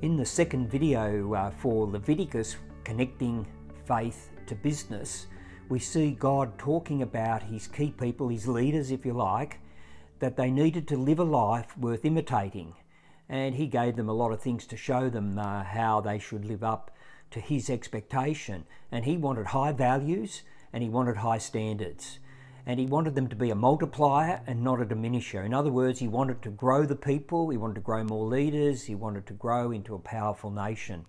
In the second video for Leviticus, connecting faith to business, we see God talking about his key people, his leaders if you like, that they needed to live a life worth imitating. And he gave them a lot of things to show them how they should live up to his expectation. And he wanted high values and he wanted high standards. And he wanted them to be a multiplier and not a diminisher. In other words, he wanted to grow the people, he wanted to grow more leaders, he wanted to grow into a powerful nation.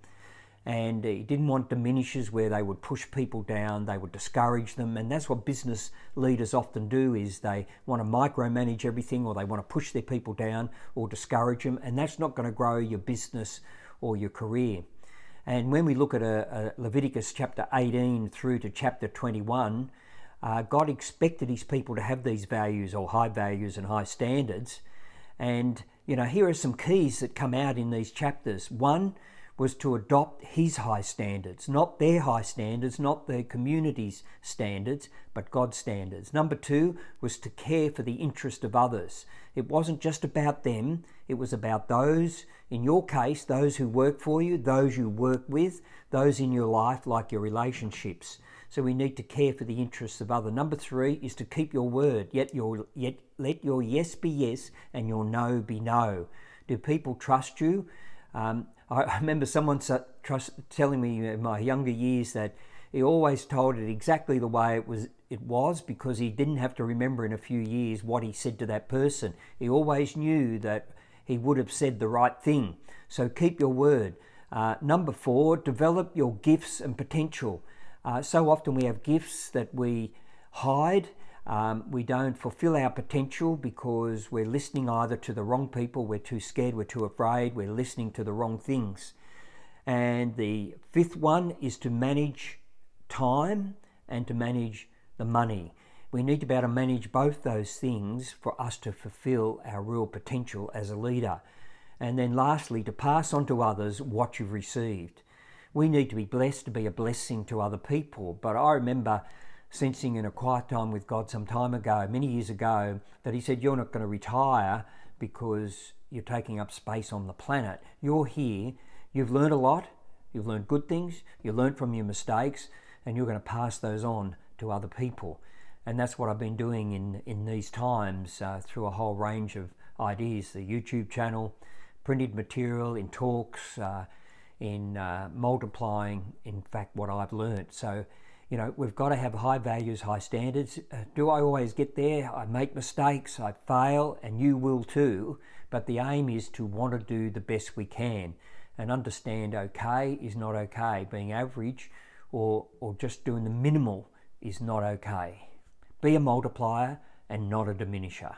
And he didn't want diminishers where they would push people down, they would discourage them. And that's what business leaders often do, is they want to micromanage everything, or they want to push their people down or discourage them. And that's not going to grow your business or your career. And when we look at Leviticus chapter 18 through to chapter 21, God expected his people to have these values, or high values and high standards. And, here are some keys that come out in these chapters. One was to adopt his high standards, not their high standards, not the community's standards, but God's standards. Number two was to care for the interest of others. It wasn't just about them, it was about those, in your case, those who work for you, those you work with, those in your life, like your relationships. So we need to care for the interests of others. Number three is to keep your word, yet let your yes be yes and your no be no. Do people trust you? I remember someone telling me in my younger years that he always told it exactly the way it was because he didn't have to remember in a few years what he said to that person. He always knew that he would have said the right thing. So keep your word. Number four, develop your gifts and potential. So often we have gifts that we hide. We don't fulfill our potential because we're listening either to the wrong people, we're too scared, we're too afraid, we're listening to the wrong things. And the fifth one is to manage time and to manage the money. We need to be able to manage both those things for us to fulfill our real potential as a leader. And then lastly, to pass on to others what you've received. We need to be blessed to be a blessing to other people. But I remember sensing in a quiet time with God some time ago, many years ago, that he said, you're not going to retire because you're taking up space on the planet. You're here, you've learned a lot, you've learned good things, you learned from your mistakes, and you're going to pass those on to other people. And that's what I've been doing in these times through a whole range of ideas, the YouTube channel, printed material, in talks, in multiplying, in fact, what I've learned. So, we've got to have high values, high standards. Do I always get there? I make mistakes, I fail, and you will too. But the aim is to want to do the best we can and understand okay is not okay. Being average or just doing the minimal is not okay. Be a multiplier and not a diminisher.